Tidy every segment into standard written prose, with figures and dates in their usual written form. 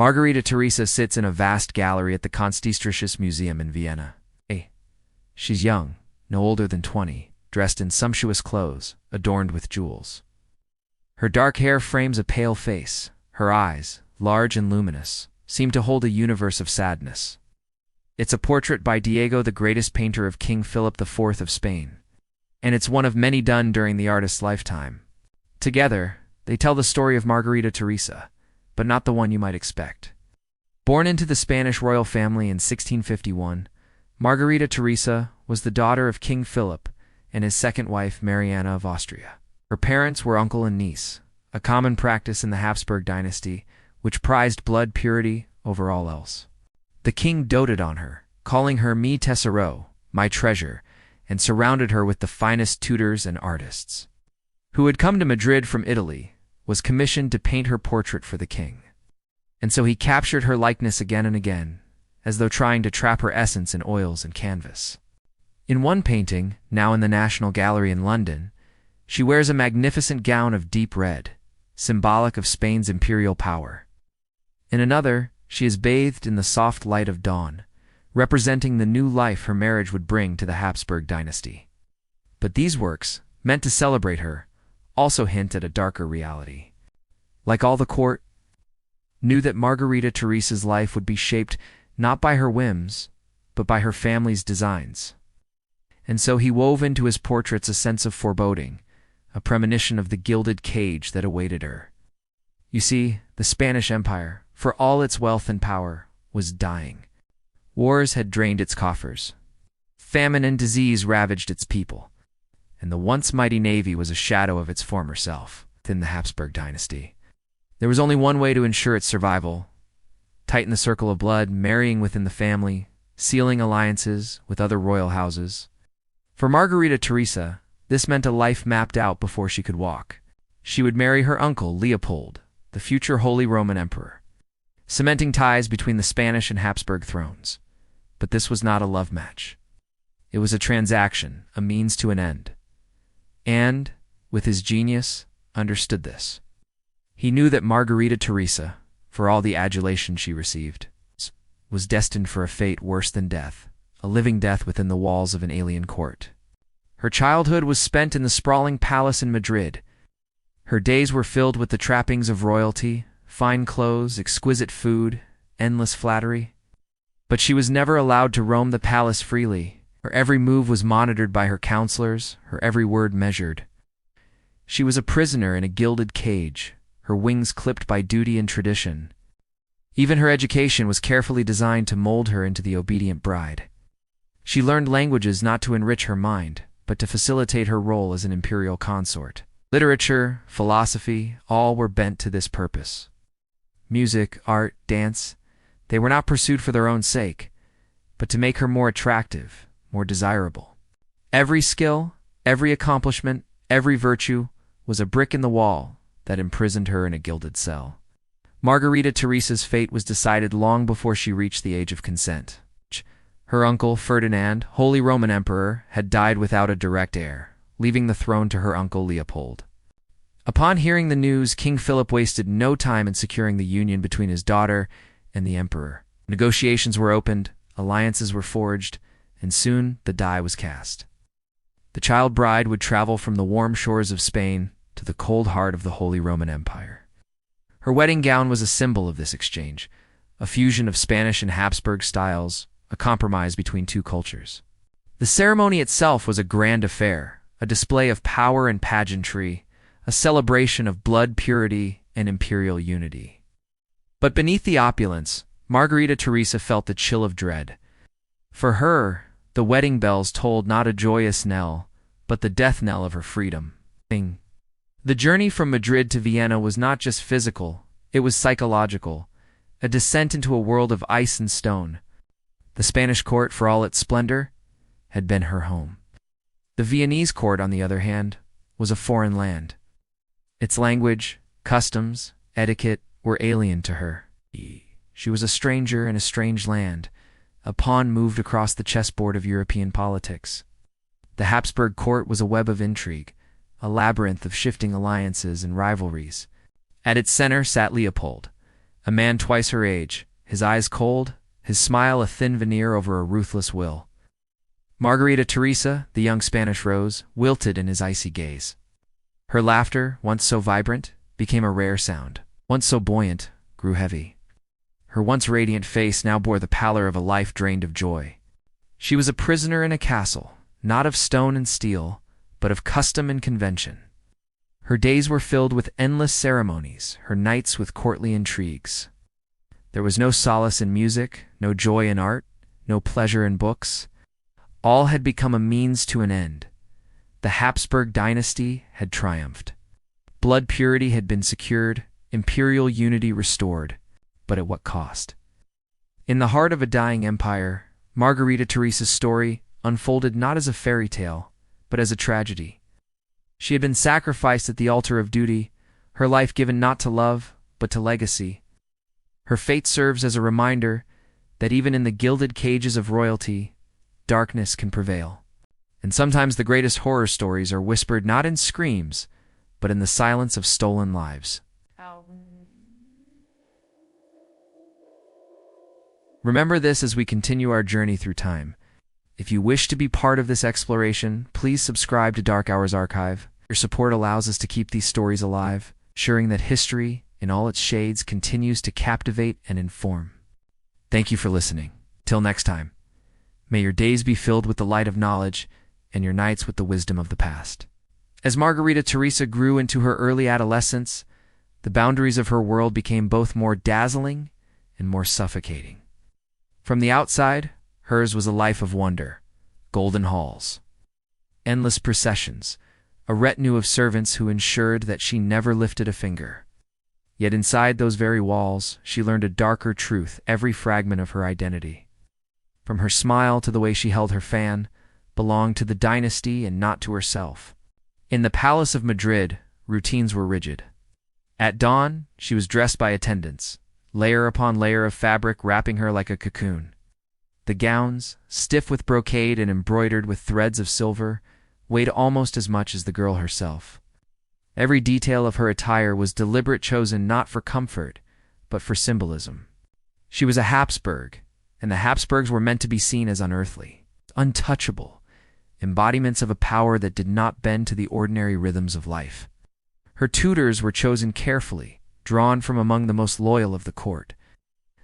Margarita Teresa sits in a vast gallery at the Künstlerisches Museum in Vienna. She's young, no older than 20, dressed in sumptuous clothes, adorned with jewels. Her dark hair frames a pale face. Her eyes, large and luminous, seem to hold a universe of sadness. It's a portrait by Diego, the greatest painter of King Philip IV of Spain, and it's one of many done during the artist's lifetime. Together, they tell the story of Margarita Teresa, but not the one you might expect. Born into the Spanish royal family in 1651, Margarita Teresa was the daughter of King Philip and his second wife, Mariana of Austria. Her parents were uncle and niece, a common practice in the Habsburg dynasty, which prized blood purity over all else. The king doted on her, calling her mi tesoro, my treasure, and surrounded her with the finest tutors and artists. Who had come to Madrid from Italy, was commissioned to paint her portrait for the king. And so he captured her likeness again and again, as though trying to trap her essence in oils and canvas. In one painting, now in the National Gallery in London, she wears a magnificent gown of deep red, symbolic of Spain's imperial power. In another, she is bathed in the soft light of dawn, representing the new life her marriage would bring to the Habsburg dynasty. But these works, meant to celebrate her, also hint at a darker reality. Like all the court, knew that Margarita Teresa's life would be shaped not by her whims, but by her family's designs. And so he wove into his portraits a sense of foreboding, a premonition of the gilded cage that awaited her. You see, the Spanish Empire, for all its wealth and power, was dying. Wars had drained its coffers. Famine and disease ravaged its people, and the once mighty navy was a shadow of its former self within the Habsburg dynasty. There was only one way to ensure its survival: tighten the circle of blood, marrying within the family, sealing alliances with other royal houses. For Margarita Teresa, this meant a life mapped out before she could walk. She would marry her uncle, Leopold, the future Holy Roman Emperor, cementing ties between the Spanish and Habsburg thrones. But this was not a love match. It was a transaction, a means to an end. And, with his genius, understood this. He knew that Margarita Teresa, for all the adulation she received, was destined for a fate worse than death, a living death within the walls of an alien court. Her childhood was spent in the sprawling palace in Madrid. Her days were filled with the trappings of royalty, fine clothes, exquisite food, endless flattery. But she was never allowed to roam the palace freely. Her every move was monitored by her counselors, her every word measured. She was a prisoner in a gilded cage, her wings clipped by duty and tradition. Even her education was carefully designed to mold her into the obedient bride. She learned languages not to enrich her mind, but to facilitate her role as an imperial consort. Literature, philosophy, all were bent to this purpose. Music, art, dance, they were not pursued for their own sake, but to make her more attractive, more desirable. Every skill, every accomplishment, every virtue was a brick in the wall that imprisoned her in a gilded cell. Margarita Teresa's fate was decided long before she reached the age of consent. Her uncle, Ferdinand, Holy Roman Emperor, had died without a direct heir, leaving the throne to her uncle Leopold. Upon hearing the news, King Philip wasted no time in securing the union between his daughter and the emperor. Negotiations were opened, alliances were forged, and soon the die was cast. The child bride would travel from the warm shores of Spain to the cold heart of the Holy Roman Empire. Her wedding gown was a symbol of this exchange, a fusion of Spanish and Habsburg styles, a compromise between two cultures. The ceremony itself was a grand affair, a display of power and pageantry, a celebration of blood purity and imperial unity. But beneath the opulence, Margarita Teresa felt the chill of dread. For her, the wedding bells tolled not a joyous knell, but the death knell of her freedom. The journey from Madrid to Vienna was not just physical, it was psychological, a descent into a world of ice and stone. The Spanish court, for all its splendor, had been her home. The Viennese court, on the other hand, was a foreign land. Its language, customs, etiquette were alien to her. She was a stranger in a strange land, a pawn moved across the chessboard of European politics. The Habsburg court was a web of intrigue, a labyrinth of shifting alliances and rivalries. At its center sat Leopold, A man twice her age, his eyes cold, his smile a thin veneer over a ruthless will. Margarita Teresa, the young Spanish rose, wilted in his icy gaze. Her laughter, once so vibrant, became a rare sound. Once so buoyant, grew heavy. Her once radiant face now bore the pallor of a life drained of joy. She was a prisoner in a castle, not of stone and steel, but of custom and convention. Her days were filled with endless ceremonies, her nights with courtly intrigues. There was no solace in music, no joy in art, no pleasure in books. All had become a means to an end. The Habsburg dynasty had triumphed. Blood purity had been secured, imperial unity restored, but at what cost? In the heart of a dying empire, Margarita Teresa's story unfolded not as a fairy tale, but as a tragedy. She had been sacrificed at the altar of duty, her life given not to love, but to legacy. Her fate serves as a reminder that even in the gilded cages of royalty, darkness can prevail. And sometimes the greatest horror stories are whispered not in screams, but in the silence of stolen lives. Remember this as we continue our journey through time. If you wish to be part of this exploration, please subscribe to Dark Hours Archive. Your support allows us to keep these stories alive, ensuring that history, in all its shades, continues to captivate and inform. Thank you for listening. Till next time, may your days be filled with the light of knowledge and your nights with the wisdom of the past. As Margarita Teresa grew into her early adolescence, the boundaries of her world became both more dazzling and more suffocating. From the outside, hers was a life of wonder, golden halls, endless processions, a retinue of servants who ensured that she never lifted a finger. Yet inside those very walls, she learned a darker truth, every fragment of her identity. From her smile to the way she held her fan, belonged to the dynasty and not to herself. In the Palace of Madrid, routines were rigid. At dawn, she was dressed by attendants, layer upon layer of fabric wrapping her like a cocoon. The gowns, stiff with brocade and embroidered with threads of silver, weighed almost as much as the girl herself. Every detail of her attire was deliberate, chosen not for comfort, but for symbolism. She was a Habsburg, and the Habsburgs were meant to be seen as unearthly, untouchable, embodiments of a power that did not bend to the ordinary rhythms of life. Her tutors were chosen carefully, drawn from among the most loyal of the court.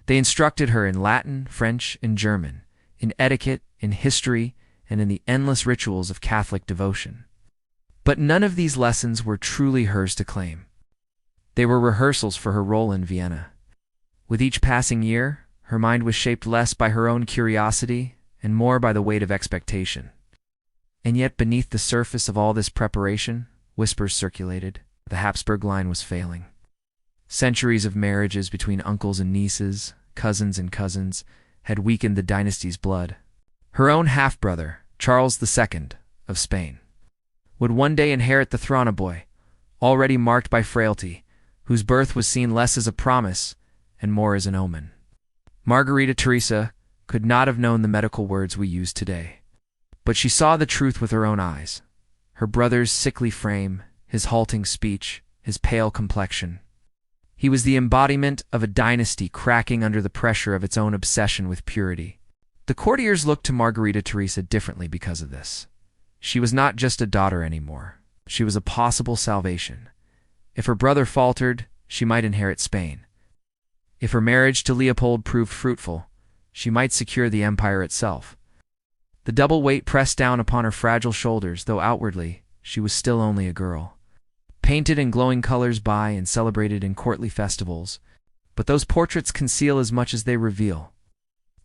They instructed her in Latin, French, and German, in etiquette, in history, and in the endless rituals of Catholic devotion. But none of these lessons were truly hers to claim. They were rehearsals for her role in Vienna. With each passing year, her mind was shaped less by her own curiosity and more by the weight of expectation. And yet beneath the surface of all this preparation, whispers circulated. The Habsburg line was failing. Centuries of marriages between uncles and nieces, cousins and cousins, had weakened the dynasty's blood. Her own half-brother, Charles II of Spain, would one day inherit the throne, a boy, already marked by frailty, whose birth was seen less as a promise and more as an omen. Margarita Teresa could not have known the medical words we use today, but she saw the truth with her own eyes. Her brother's sickly frame, his halting speech, his pale complexion. He was the embodiment of a dynasty cracking under the pressure of its own obsession with purity. The courtiers looked to Margarita Teresa differently because of this. She was not just a daughter anymore. She was a possible salvation. If her brother faltered, she might inherit Spain. If her marriage to Leopold proved fruitful, she might secure the empire itself. The double weight pressed down upon her fragile shoulders, though outwardly she was still only a girl. Painted in glowing colors by and celebrated in courtly festivals, but those portraits conceal as much as they reveal.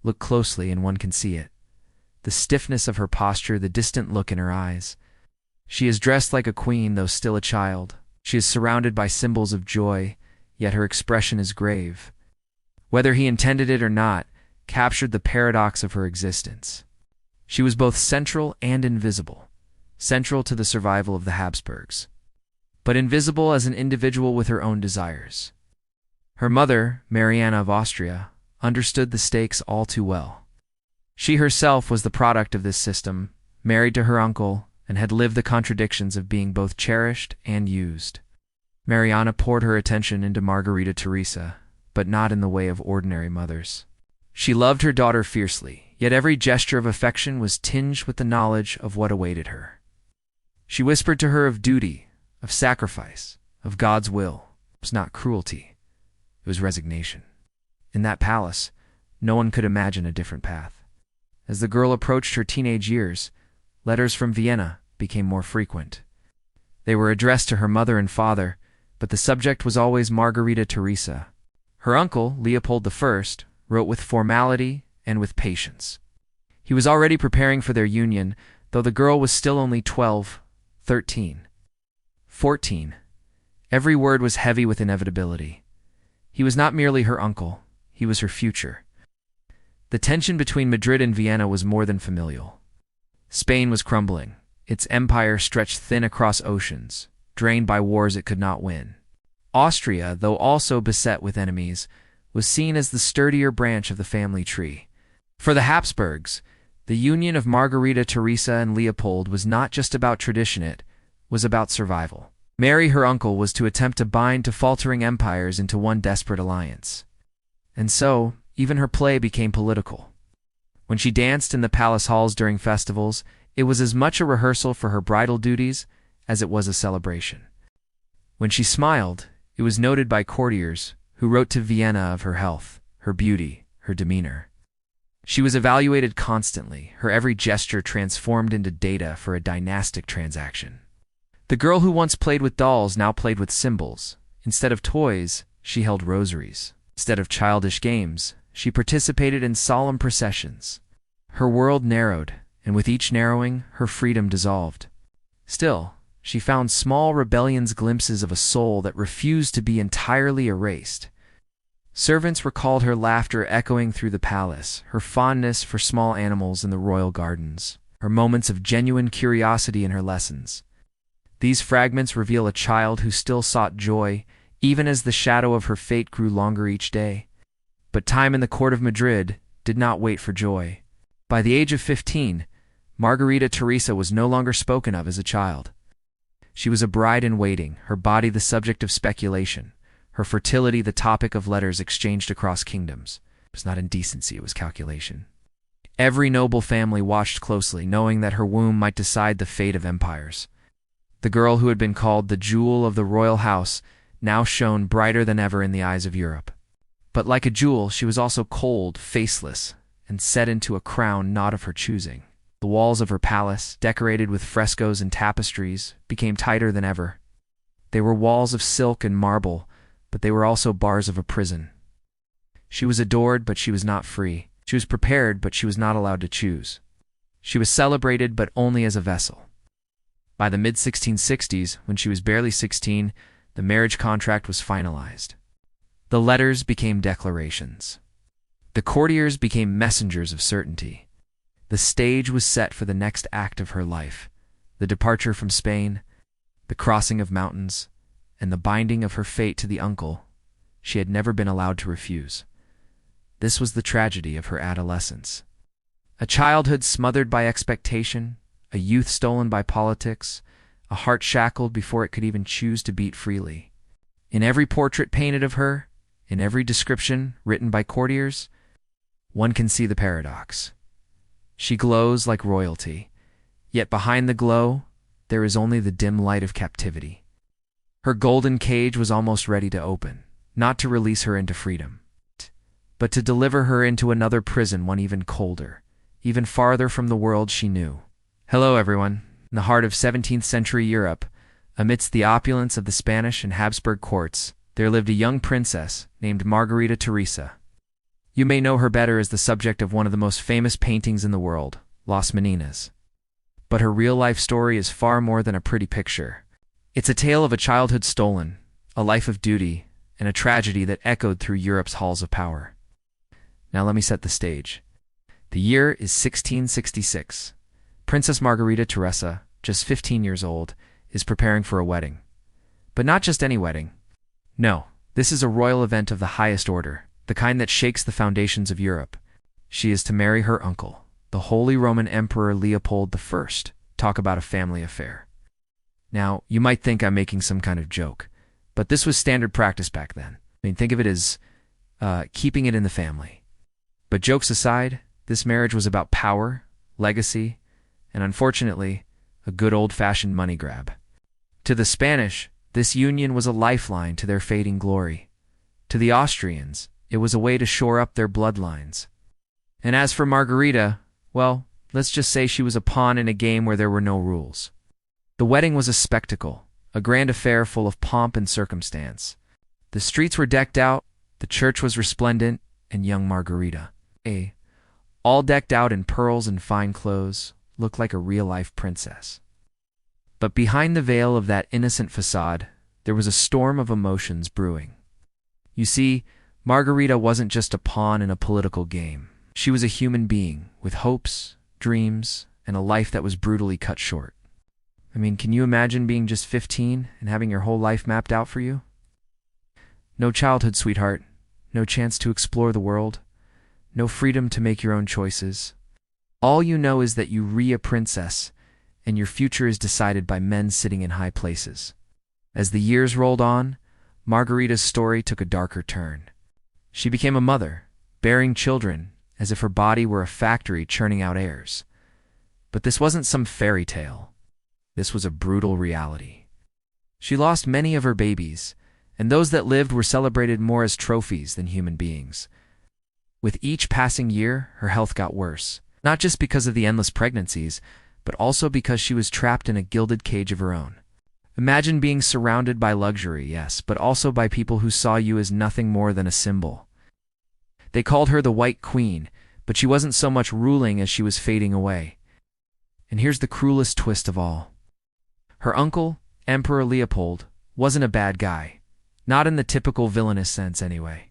Look closely and one can see it. The stiffness of her posture, the distant look in her eyes. She is dressed like a queen, though still a child. She is surrounded by symbols of joy, yet her expression is grave. Whether he intended it or not, captured the paradox of her existence. She was both central and invisible, central to the survival of the Habsburgs, but invisible as an individual with her own desires. Her mother, Mariana of Austria, understood the stakes all too well. She herself was the product of this system, married to her uncle, and had lived the contradictions of being both cherished and used. Mariana poured her attention into Margarita Teresa, but not in the way of ordinary mothers. She loved her daughter fiercely, yet every gesture of affection was tinged with the knowledge of what awaited her. She whispered to her of duty, of sacrifice, of God's will. It was not cruelty, it was resignation. In that palace, no one could imagine a different path. As the girl approached her teenage years, letters from Vienna became more frequent. They were addressed to her mother and father, but the subject was always Margarita Teresa. Her uncle, Leopold I, wrote with formality and with patience. He was already preparing for their union, though the girl was still only 12, 13, 14. Every word was heavy with inevitability. He was not merely her uncle, he was her future. The tension between Madrid and Vienna was more than familial. Spain was crumbling. Its empire stretched thin across oceans, drained by wars it could not win. Austria, though also beset with enemies, was seen as the sturdier branch of the family tree. For the Habsburgs, the union of Margarita Teresa and Leopold was not just about tradition, it was about survival. Mary, her uncle, was to attempt to bind two faltering empires into one desperate alliance. And so, even her play became political. When she danced in the palace halls during festivals, it was as much a rehearsal for her bridal duties as it was a celebration. When she smiled, it was noted by courtiers who wrote to Vienna of her health, her beauty, her demeanor. She was evaluated constantly, her every gesture transformed into data for a dynastic transaction. The girl who once played with dolls now played with symbols. Instead of toys, she held rosaries. Instead of childish games, she participated in solemn processions. Her world narrowed, and with each narrowing, her freedom dissolved. Still, she found small rebellions, glimpses of a soul that refused to be entirely erased. Servants recalled her laughter echoing through the palace, her fondness for small animals in the royal gardens, her moments of genuine curiosity in her lessons. These fragments reveal a child who still sought joy, even as the shadow of her fate grew longer each day. But time in the court of Madrid did not wait for joy. By the age of 15, Margarita Teresa was no longer spoken of as a child. She was a bride in waiting, her body the subject of speculation, her fertility the topic of letters exchanged across kingdoms. It was not indecency, it was calculation. Every noble family watched closely, knowing that her womb might decide the fate of empires. The girl who had been called the jewel of the royal house now shone brighter than ever in the eyes of Europe. But like a jewel, she was also cold, faceless, and set into a crown not of her choosing. The walls of her palace, decorated with frescoes and tapestries, became tighter than ever. They were walls of silk and marble, but they were also bars of a prison. She was adored, but she was not free. She was prepared, but she was not allowed to choose. She was celebrated, but only as a vessel. By the mid-1660s, when she was barely 16, the marriage contract was finalized. The letters became declarations. The courtiers became messengers of certainty. The stage was set for the next act of her life, the departure from Spain, the crossing of mountains, and the binding of her fate to the uncle she had never been allowed to refuse. This was the tragedy of her adolescence. A childhood smothered by expectation, a youth stolen by politics, a heart shackled before it could even choose to beat freely. In every portrait painted of her, in every description written by courtiers, one can see the paradox. She glows like royalty, yet behind the glow, there is only the dim light of captivity. Her golden cage was almost ready to open, not to release her into freedom, but to deliver her into another prison, one even colder, even farther from the world she knew. Hello, everyone. In the heart of 17th century Europe, amidst the opulence of the Spanish and Habsburg courts, there lived a young princess named Margarita Teresa. You may know her better as the subject of one of the most famous paintings in the world, Las Meninas. But her real-life story is far more than a pretty picture. It's a tale of a childhood stolen, a life of duty, and a tragedy that echoed through Europe's halls of power. Now let me set the stage. The year is 1666. Princess Margarita Teresa, just 15 years old, is preparing for a wedding. But not just any wedding. No, this is a royal event of the highest order, the kind that shakes the foundations of Europe. She is to marry her uncle, the Holy Roman Emperor Leopold I. Talk about a family affair. Now, you might think I'm making some kind of joke, but this was standard practice back then. I mean, think of it as keeping it in the family. But jokes aside, this marriage was about power, legacy, and unfortunately, a good old-fashioned money grab. To the Spanish, this union was a lifeline to their fading glory. To the Austrians, it was a way to shore up their bloodlines. And as for Margarita, well, let's just say she was a pawn in a game where there were no rules. The wedding was a spectacle, a grand affair full of pomp and circumstance. The streets were decked out, the church was resplendent, and young Margarita, all decked out in pearls and fine clothes, looked like a real-life princess. But behind the veil of that innocent facade, there was a storm of emotions brewing. You see, Margarita wasn't just a pawn in a political game. She was a human being with hopes, dreams, and a life that was brutally cut short. I mean, can you imagine being just 15 and having your whole life mapped out for you? No childhood, sweetheart. No chance to explore the world. No freedom to make your own choices. All you know is that you re a princess, and your future is decided by men sitting in high places. As the years rolled on, Margarita's story took a darker turn. She became a mother, bearing children as if her body were a factory churning out heirs. But this wasn't some fairy tale. This was a brutal reality. She lost many of her babies, and those that lived were celebrated more as trophies than human beings. With each passing year, her health got worse, not just because of the endless pregnancies, but also because she was trapped in a gilded cage of her own. Imagine being surrounded by luxury, yes, but also by people who saw you as nothing more than a symbol. They called her the White Queen, but she wasn't so much ruling as she was fading away. And here's the cruelest twist of all. Her uncle, Emperor Leopold, wasn't a bad guy. Not in the typical villainous sense, anyway.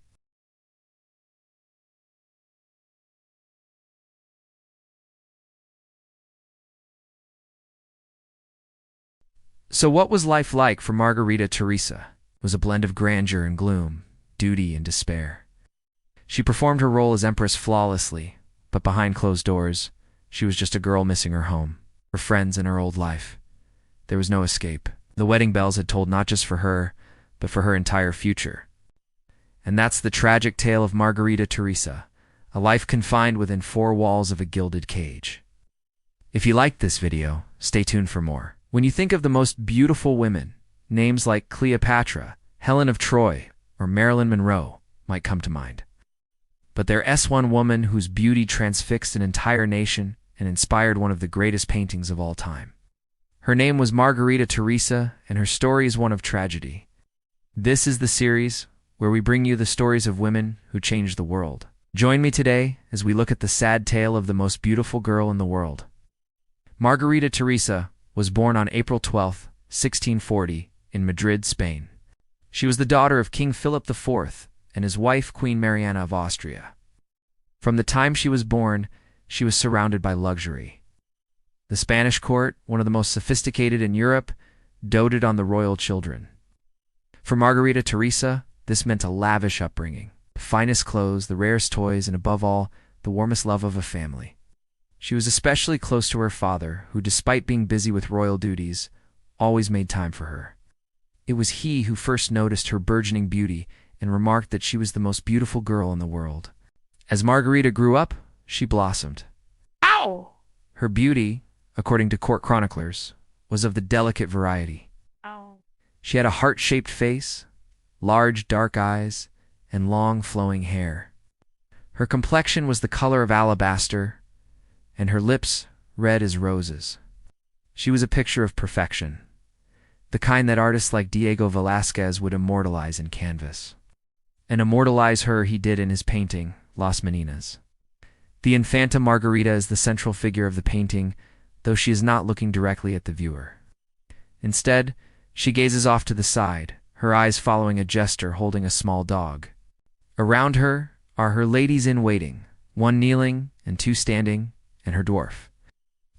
So what was life like for Margarita Teresa? It was a blend of grandeur and gloom, duty and despair. She performed her role as empress flawlessly, but behind closed doors, she was just a girl missing her home, her friends, and her old life. There was no escape. The wedding bells had tolled not just for her, but for her entire future. And that's the tragic tale of Margarita Teresa, a life confined within four walls of a gilded cage. If you liked this video, stay tuned for more. When you think of the most beautiful women, names like Cleopatra, Helen of Troy, or Marilyn Monroe might come to mind. But there's one woman whose beauty transfixed an entire nation and inspired one of the greatest paintings of all time. Her name was Margarita Teresa, and her story is one of tragedy. This is the series where we bring you the stories of women who changed the world. Join me today as we look at the sad tale of the most beautiful girl in the world. Margarita Teresa was born on April 12, 1640, in Madrid, Spain. She was the daughter of King Philip IV and his wife, Queen Mariana of Austria. From the time she was born, she was surrounded by luxury. The Spanish court, one of the most sophisticated in Europe, doted on the royal children. For Margarita Teresa, this meant a lavish upbringing, the finest clothes, the rarest toys, and above all, the warmest love of a family. She was especially close to her father, who, despite being busy with royal duties, always made time for her. It was he who first noticed her burgeoning beauty and remarked that she was the most beautiful girl in the world. As Margarita grew up, she blossomed. Ow! Her beauty, according to court chroniclers, was of the delicate variety. Ow. She had a heart-shaped face, large dark eyes, and long flowing hair. Her complexion was the color of alabaster, and her lips red as roses. She was a picture of perfection, the kind that artists like Diego Velázquez would immortalize in canvas. And immortalize her he did in his painting, Las Meninas. The Infanta Margarita is the central figure of the painting, though she is not looking directly at the viewer. Instead, she gazes off to the side, her eyes following a jester holding a small dog. Around her are her ladies-in-waiting, one kneeling and two standing, and her dwarf,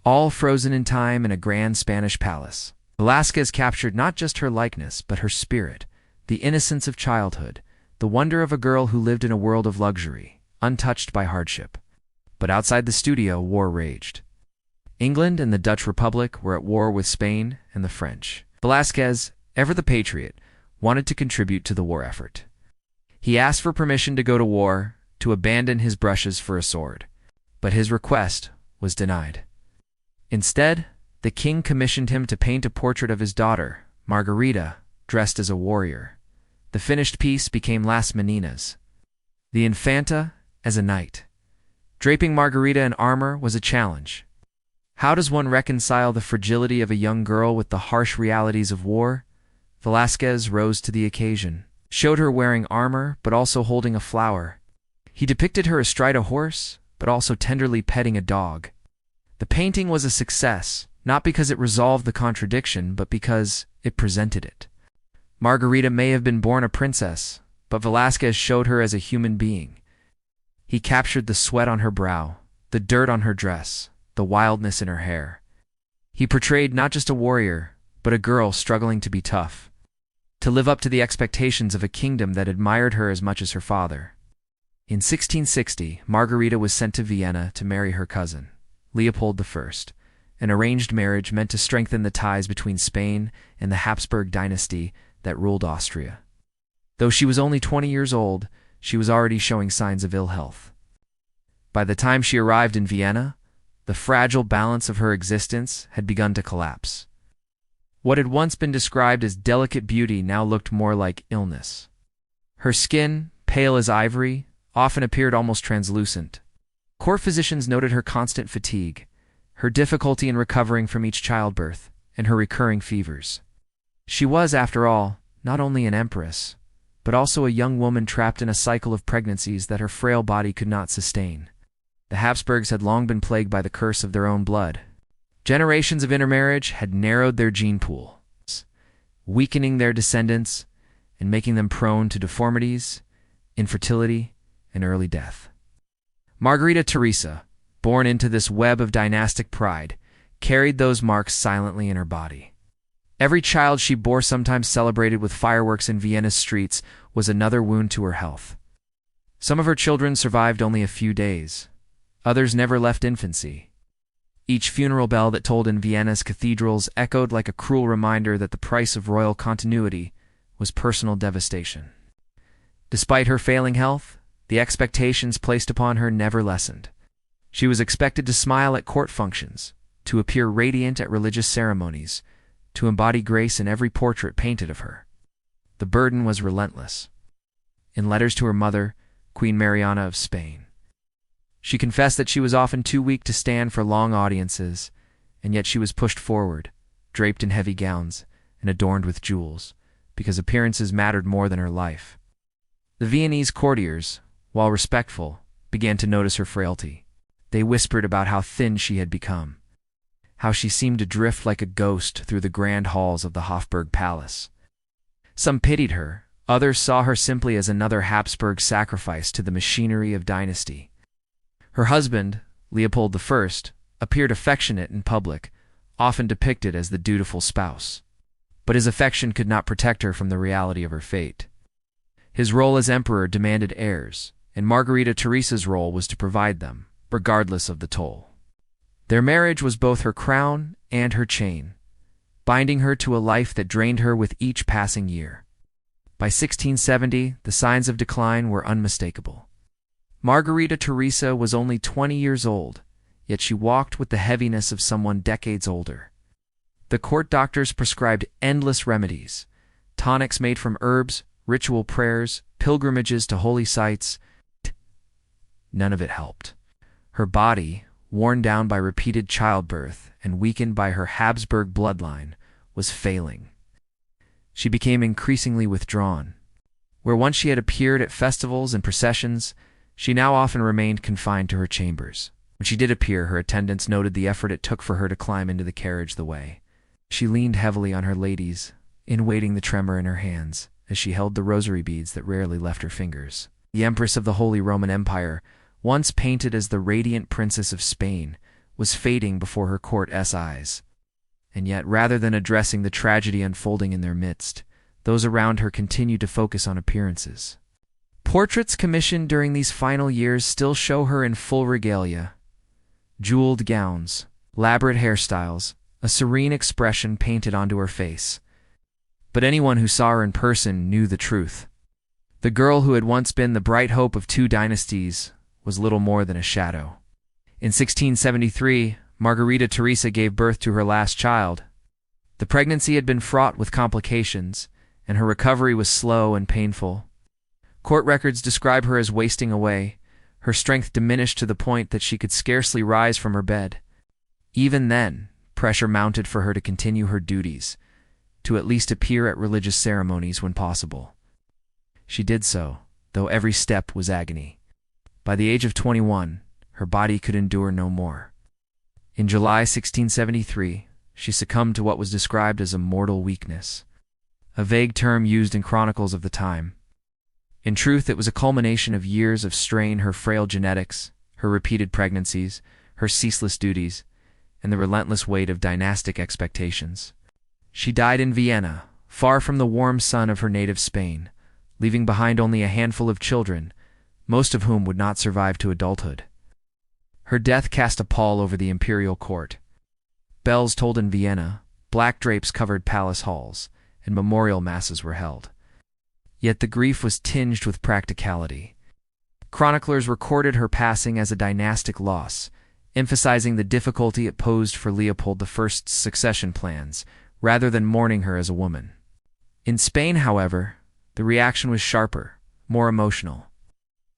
all frozen in time in a grand Spanish palace. Velázquez captured not just her likeness, but her spirit, the innocence of childhood, the wonder of a girl who lived in a world of luxury, untouched by hardship. But outside the studio, war raged. England and the Dutch Republic were at war with Spain and the French. Velázquez, ever the patriot, wanted to contribute to the war effort. He asked for permission to go to war, to abandon his brushes for a sword. But his request was denied. Instead, the king commissioned him to paint a portrait of his daughter, Margarita, dressed as a warrior. The finished piece became Las Meninas. The Infanta as a knight. Draping Margarita in armor was a challenge. How does one reconcile the fragility of a young girl with the harsh realities of war? Velázquez rose to the occasion, showed her wearing armor but also holding a flower. He depicted her astride a horse, but also tenderly petting a dog. The painting was a success, not because it resolved the contradiction, but because it presented it. Margarita may have been born a princess, but Velázquez showed her as a human being. He captured the sweat on her brow, the dirt on her dress, the wildness in her hair. He portrayed not just a warrior, but a girl struggling to be tough, to live up to the expectations of a kingdom that admired her as much as her father. In 1660, Margarita was sent to Vienna to marry her cousin, Leopold I, an arranged marriage meant to strengthen the ties between Spain and the Habsburg dynasty that ruled Austria. Though she was only 20 years old, she was already showing signs of ill health. By the time she arrived in Vienna, the fragile balance of her existence had begun to collapse. What had once been described as delicate beauty now looked more like illness. Her skin, pale as ivory, often appeared almost translucent. Court physicians noted her constant fatigue, her difficulty in recovering from each childbirth, and her recurring fevers. She was, after all, not only an empress, but also a young woman trapped in a cycle of pregnancies that her frail body could not sustain. The Habsburgs had long been plagued by the curse of their own blood. Generations of intermarriage had narrowed their gene pool, weakening their descendants and making them prone to deformities, infertility, and early death. Margarita Teresa, born into this web of dynastic pride, carried those marks silently in her body. Every child she bore, sometimes celebrated with fireworks in Vienna's streets, was another wound to her health. Some of her children survived only a few days. Others never left infancy. Each funeral bell that tolled in Vienna's cathedrals echoed like a cruel reminder that the price of royal continuity was personal devastation. Despite her failing health, the expectations placed upon her never lessened. She was expected to smile at court functions, to appear radiant at religious ceremonies, to embody grace in every portrait painted of her. The burden was relentless. In letters to her mother, Queen Mariana of Spain, she confessed that she was often too weak to stand for long audiences, and yet she was pushed forward, draped in heavy gowns and adorned with jewels, because appearances mattered more than her life. The Viennese courtiers, while respectful, began to notice her frailty. They whispered about how thin she had become, how she seemed to drift like a ghost through the grand halls of the Hofburg Palace. Some pitied her, others saw her simply as another Habsburg sacrifice to the machinery of dynasty. Her husband, Leopold I, appeared affectionate in public, often depicted as the dutiful spouse. But his affection could not protect her from the reality of her fate. His role as emperor demanded heirs, and Margarita Teresa's role was to provide them, regardless of the toll. Their marriage was both her crown and her chain, binding her to a life that drained her with each passing year. By 1670, the signs of decline were unmistakable. Margarita Teresa was only 20 years old, yet she walked with the heaviness of someone decades older. The court doctors prescribed endless remedies, tonics made from herbs, ritual prayers, pilgrimages to holy sites. None of it helped. Her body, worn down by repeated childbirth and weakened by her Habsburg bloodline, was failing. She became increasingly withdrawn. Where once she had appeared at festivals and processions, she now often remained confined to her chambers. When she did appear, her attendants noted the effort it took for her to climb into the carriage the way. She leaned heavily on her ladies, in-waiting the tremor in her hands, as she held the rosary beads that rarely left her fingers. The Empress of the Holy Roman Empire, once painted as the radiant Princess of Spain, was fading before her court's eyes. And yet, rather than addressing the tragedy unfolding in their midst, those around her continued to focus on appearances. Portraits commissioned during these final years still show her in full regalia. Jeweled gowns, elaborate hairstyles, a serene expression painted onto her face. But anyone who saw her in person knew the truth. The girl who had once been the bright hope of two dynasties was little more than a shadow. In 1673, Margarita Teresa gave birth to her last child. The pregnancy had been fraught with complications, and her recovery was slow and painful. Court records describe her as wasting away, her strength diminished to the point that she could scarcely rise from her bed. Even then, pressure mounted for her to continue her duties, to at least appear at religious ceremonies when possible. She did so, though every step was agony. By the age of 21, her body could endure no more. In July 1673, she succumbed to what was described as a mortal weakness, a vague term used in chronicles of the time. In truth, it was a culmination of years of strain, her frail genetics, her repeated pregnancies, her ceaseless duties, and the relentless weight of dynastic expectations. She died in Vienna, far from the warm sun of her native Spain, leaving behind only a handful of children, most of whom would not survive to adulthood. Her death cast a pall over the imperial court. Bells tolled in Vienna, black drapes covered palace halls, and memorial masses were held. Yet the grief was tinged with practicality. Chroniclers recorded her passing as a dynastic loss, emphasizing the difficulty it posed for Leopold I's succession plans, rather than mourning her as a woman. In Spain, however, the reaction was sharper, more emotional.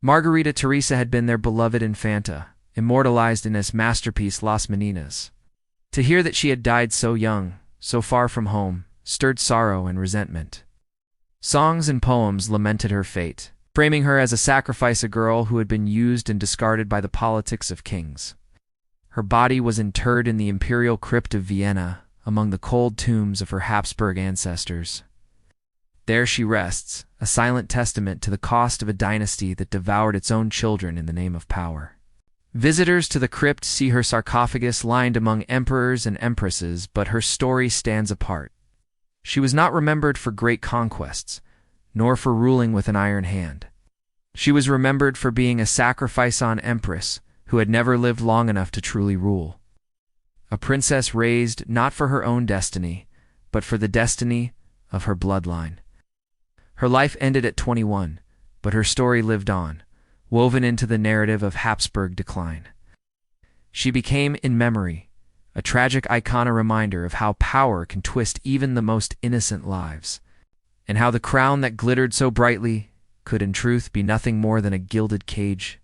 Margarita Teresa had been their beloved infanta, immortalized in his masterpiece Las Meninas. To hear that she had died so young, so far from home, stirred sorrow and resentment. Songs and poems lamented her fate, framing her as a sacrifice, a girl who had been used and discarded by the politics of kings. Her body was interred in the imperial crypt of Vienna, among the cold tombs of her Habsburg ancestors. There she rests, a silent testament to the cost of a dynasty that devoured its own children in the name of power. Visitors to the crypt see her sarcophagus lined among emperors and empresses, but her story stands apart. She was not remembered for great conquests, nor for ruling with an iron hand. She was remembered for being a sacrifice-on empress who had never lived long enough to truly rule. A princess raised not for her own destiny, but for the destiny of her bloodline. Her life ended at 21, but her story lived on, woven into the narrative of Habsburg decline. She became, in memory, a tragic icon, a reminder of how power can twist even the most innocent lives, and how the crown that glittered so brightly could in truth be nothing more than a gilded cage.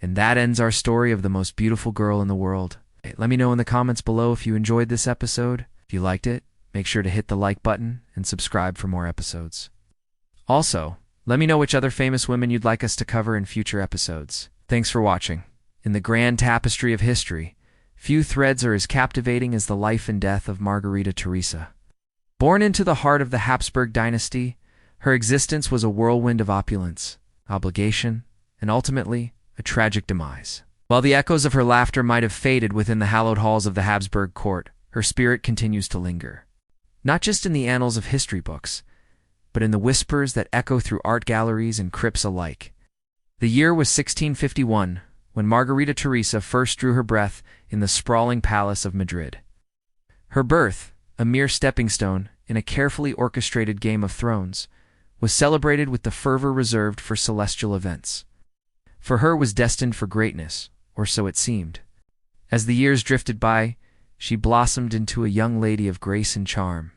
And that ends our story of the most beautiful girl in the world. Let me know in the comments below if you enjoyed this episode. If you liked it, make sure to hit the like button and subscribe for more episodes. Also, let me know which other famous women you'd like us to cover in future episodes. Thanks for watching. In the grand tapestry of history, few threads are as captivating as the life and death of Margarita Teresa. Born into the heart of the Habsburg dynasty, her existence was a whirlwind of opulence, obligation, and ultimately, a tragic demise. While the echoes of her laughter might have faded within the hallowed halls of the Habsburg court, her spirit continues to linger. Not just in the annals of history books, but in the whispers that echo through art galleries and crypts alike. The year was 1651, when Margarita Teresa first drew her breath in the sprawling palace of Madrid. Her birth, a mere stepping stone in a carefully orchestrated Game of Thrones, was celebrated with the fervor reserved for celestial events. For her was destined for greatness, or so it seemed. As the years drifted by, she blossomed into a young lady of grace and charm.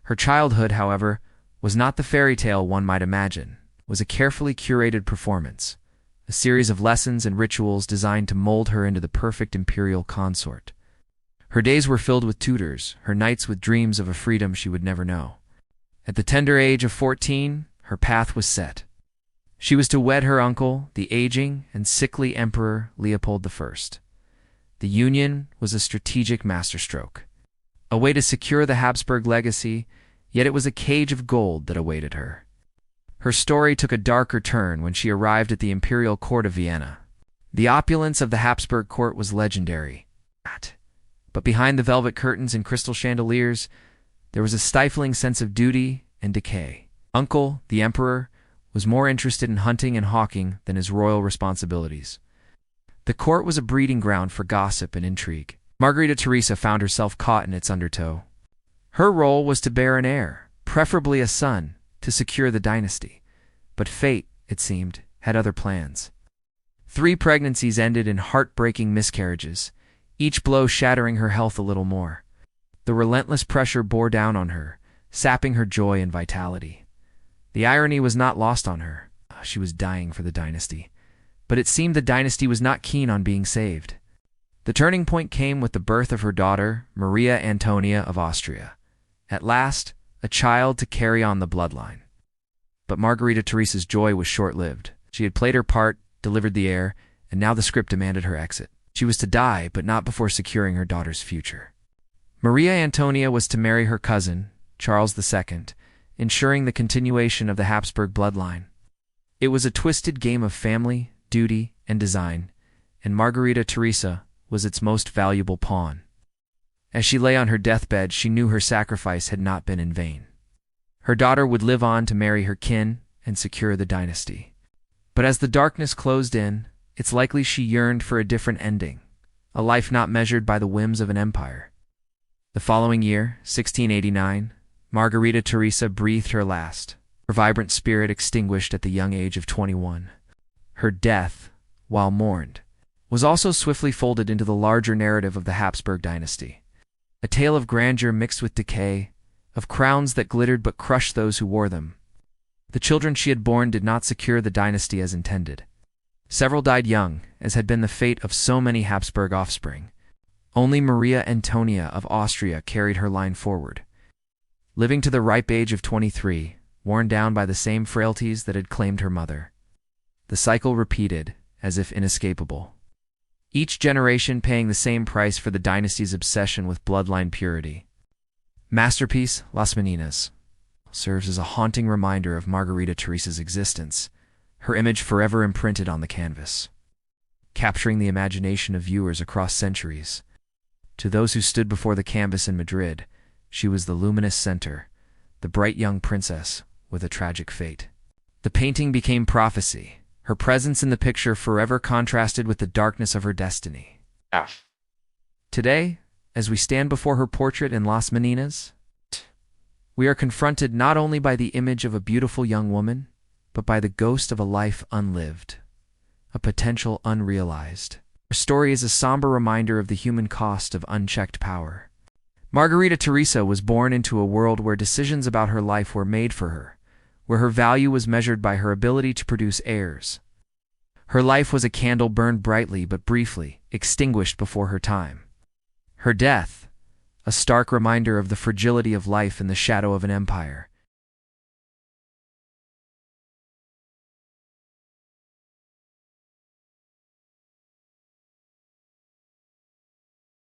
Her childhood, however, was not the fairy tale one might imagine. It was a carefully curated performance, a series of lessons and rituals designed to mold her into the perfect imperial consort. Her days were filled with tutors, her nights with dreams of a freedom she would never know. At the tender age of 14, her path was set. She was to wed her uncle, the aging and sickly Emperor Leopold I. The union was a strategic masterstroke, a way to secure the Habsburg legacy, yet it was a cage of gold that awaited her. Her story took a darker turn when she arrived at the imperial court of Vienna. The opulence of the Habsburg court was legendary. But behind the velvet curtains and crystal chandeliers, there was a stifling sense of duty and decay. Uncle, the emperor, was more interested in hunting and hawking than his royal responsibilities. The court was a breeding ground for gossip and intrigue. Margarita Teresa found herself caught in its undertow. Her role was to bear an heir, preferably a son, to secure the dynasty. But fate, it seemed, had other plans. 3 pregnancies ended in heartbreaking miscarriages, each blow shattering her health a little more. The relentless pressure bore down on her, sapping her joy and vitality. The irony was not lost on her. She was dying for the dynasty. But it seemed the dynasty was not keen on being saved. The turning point came with the birth of her daughter, Maria Antonia of Austria. At last, a child to carry on the bloodline. But Margarita Teresa's joy was short-lived. She had played her part, delivered the heir, and now the script demanded her exit. She was to die, but not before securing her daughter's future. Maria Antonia was to marry her cousin, Charles II, ensuring the continuation of the Habsburg bloodline. It was a twisted game of family, duty, and design, and Margarita Teresa was its most valuable pawn. As she lay on her deathbed, she knew her sacrifice had not been in vain. Her daughter would live on to marry her kin and secure the dynasty. But as the darkness closed in, it's likely she yearned for a different ending, a life not measured by the whims of an empire. The following year, 1689, Margarita Teresa breathed her last, her vibrant spirit extinguished at the young age of 21. Her death, while mourned, was also swiftly folded into the larger narrative of the Habsburg dynasty. A tale of grandeur mixed with decay, of crowns that glittered but crushed those who wore them. The children she had borne did not secure the dynasty as intended. Several died young, as had been the fate of so many Habsburg offspring. Only Maria Antonia of Austria carried her line forward. Living to the ripe age of 23, worn down by the same frailties that had claimed her mother. The cycle repeated, as if inescapable. Each generation paying the same price for the dynasty's obsession with bloodline purity. Masterpiece, Las Meninas, serves as a haunting reminder of Margarita Teresa's existence, her image forever imprinted on the canvas, capturing the imagination of viewers across centuries. To those who stood before the canvas in Madrid, she was the luminous center, the bright young princess with a tragic fate. The painting became prophecy, her presence in the picture forever contrasted with the darkness of her destiny. Today, as we stand before her portrait in Las Meninas, we are confronted not only by the image of a beautiful young woman, but by the ghost of a life unlived, a potential unrealized. Her story is a somber reminder of the human cost of unchecked power. Margarita Teresa was born into a world where decisions about her life were made for her, where her value was measured by her ability to produce heirs. Her life was a candle burned brightly but briefly, extinguished before her time. Her death, a stark reminder of the fragility of life in the shadow of an empire.